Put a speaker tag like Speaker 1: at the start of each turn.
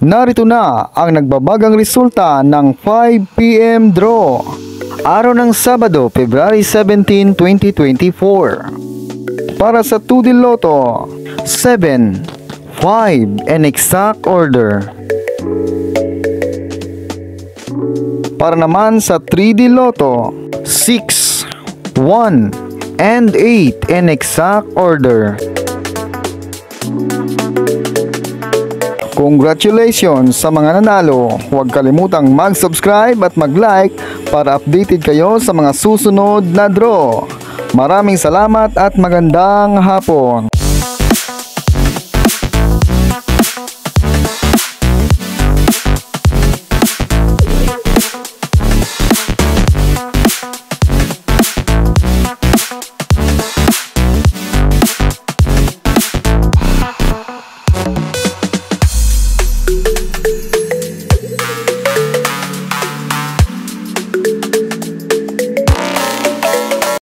Speaker 1: Narito na ang nagbabagang resulta ng 5 PM draw. Araw ng Sabado, February 17, 2024. Para sa 2D Lotto, 7, 5 and exact order. Para naman sa 3D Lotto, 6, 1 and 8 in exact order. Congratulations sa mga nanalo. Huwag kalimutang mag-subscribe at mag-like para updated kayo sa mga susunod na draw. Maraming salamat at magandang hapon.